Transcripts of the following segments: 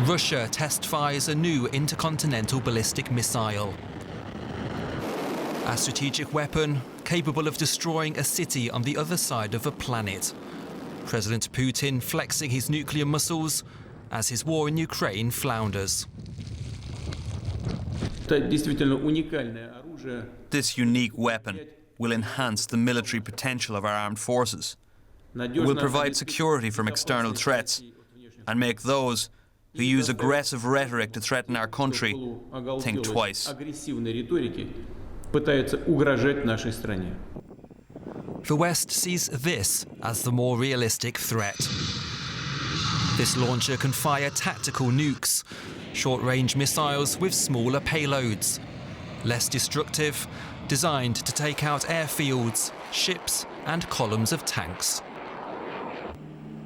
Russia test-fires a new intercontinental ballistic missile. A strategic weapon capable of destroying a city on the other side of a planet. President Putin flexing his nuclear muscles as his war in Ukraine flounders. This unique weapon will enhance the military potential of our armed forces. It will provide security from external threats and make those who use aggressive rhetoric to threaten our country think twice. The West sees this as the more realistic threat. This launcher can fire tactical nukes, short-range missiles with smaller payloads, less destructive, designed to take out airfields, ships and columns of tanks.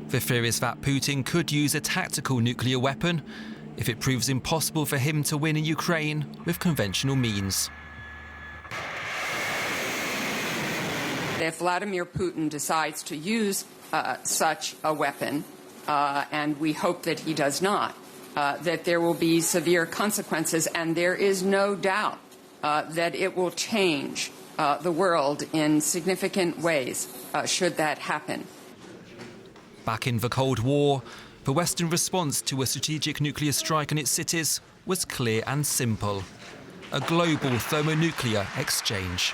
The fear is that Putin could use a tactical nuclear weapon if it proves impossible for him to win in Ukraine with conventional means. If Vladimir Putin decides to use such a weapon, and we hope that he does not, that there will be severe consequences, and there is no doubt that it will change the world in significant ways should that happen. Back in the Cold War, the Western response to a strategic nuclear strike on its cities was clear and simple: a global thermonuclear exchange.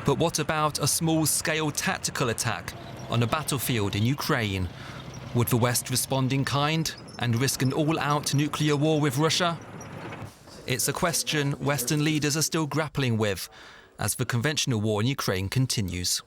But what about a small-scale tactical attack on a battlefield in Ukraine? Would the West respond in kind and risk an all-out nuclear war with Russia? It's a question Western leaders are still grappling with as the conventional war in Ukraine continues.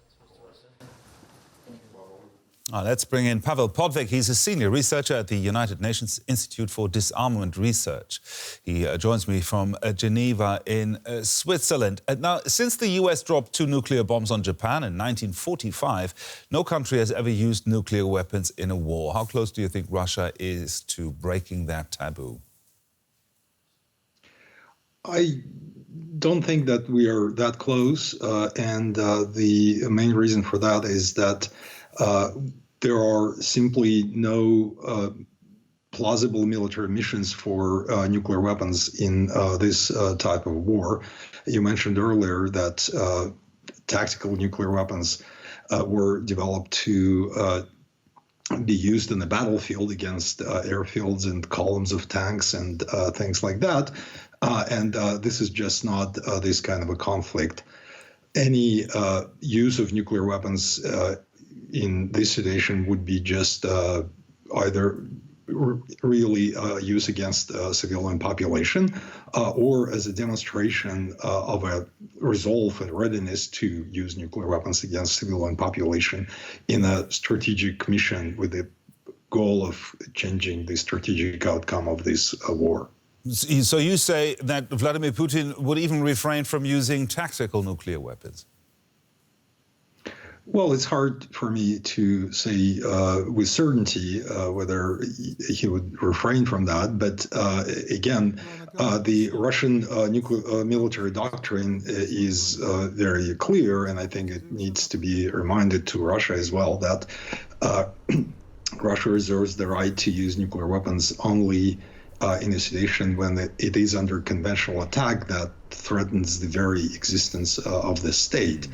Let's bring in Pavel Podvik. He's a senior researcher at the United Nations Institute for Disarmament Research. He joins me from Geneva in Switzerland. Now, since the US dropped 2 nuclear bombs on Japan in 1945, no country has ever used nuclear weapons in a war. How close do you think Russia is to breaking that taboo? I don't think that we are that close, and the main reason for that is that there are simply no plausible military missions for nuclear weapons in this type of war. You mentioned earlier that tactical nuclear weapons were developed to be used in the battlefield against airfields and columns of tanks and things like that. And this is just not this kind of a conflict. Any use of nuclear weapons in this situation would be just either really use against civilian population or as a demonstration of a resolve and readiness to use nuclear weapons against civilian population in a strategic mission with the goal of changing the strategic outcome of this war. So you say that Vladimir Putin would even refrain from using tactical nuclear weapons? Well, it's hard for me to say with certainty whether he would refrain from that. But again, the Russian nuclear military doctrine is very clear, and I think it needs to be reminded to Russia as well that Russia reserves the right to use nuclear weapons only in a situation when it is under conventional attack that threatens the very existence of the state.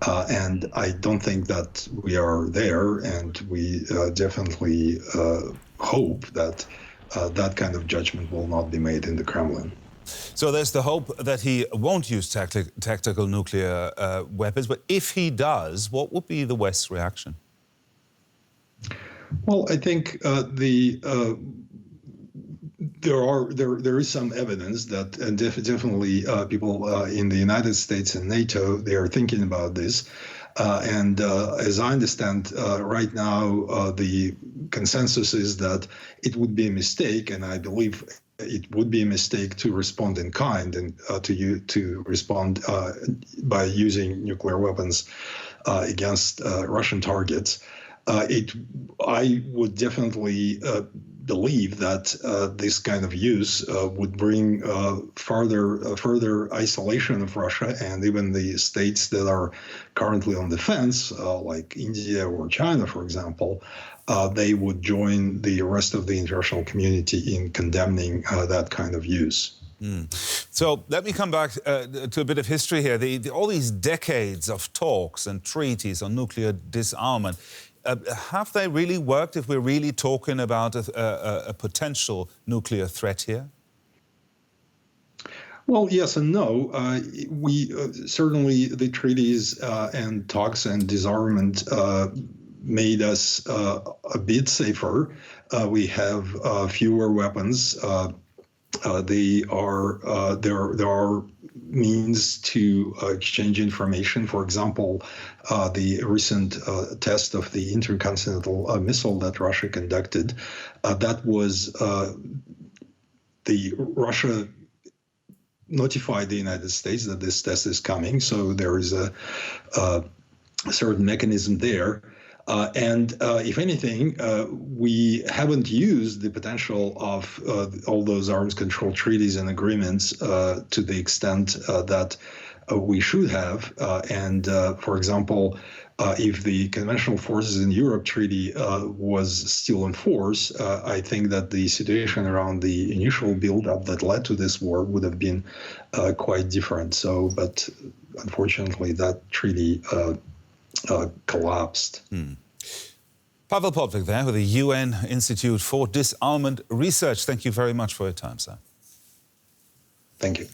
And I don't think that we are there, and we definitely hope that that kind of judgment will not be made in the Kremlin. So there's the hope that he won't use tactical nuclear weapons, but if he does, what would be the West's reaction? Well, I think there is some evidence that, and definitely people in the United States and NATO, they are thinking about this. And as I understand, right now, the consensus is that it would be a mistake, and I believe it would be a mistake to respond in kind and to respond by using nuclear weapons against Russian targets. I would definitely believe that this kind of use would bring further isolation of Russia, and even the states that are currently on the fence, like India or China, for example, they would join the rest of the international community in condemning that kind of use. So let me come back to a bit of history here. All these decades of talks and treaties on nuclear disarmament, have they really worked if we're really talking about a potential nuclear threat here? Well, yes and no. We certainly, the treaties and talks and disarmament made us a bit safer. We have fewer weapons. There are means to exchange information. For example, the recent test of the intercontinental missile that Russia conducted, that was Russia notified the United States that this test is coming, so there is a certain mechanism there. And if anything, we haven't used the potential of all those arms control treaties and agreements to the extent that we should have. And for example, if the Conventional Forces in Europe treaty was still in force, I think that the situation around the initial build-up that led to this war would have been quite different. So, but unfortunately, that treaty collapsed. Pavel Podvig there with the UN Institute for Disarmament Research. Thank you very much for your time, sir. Thank you.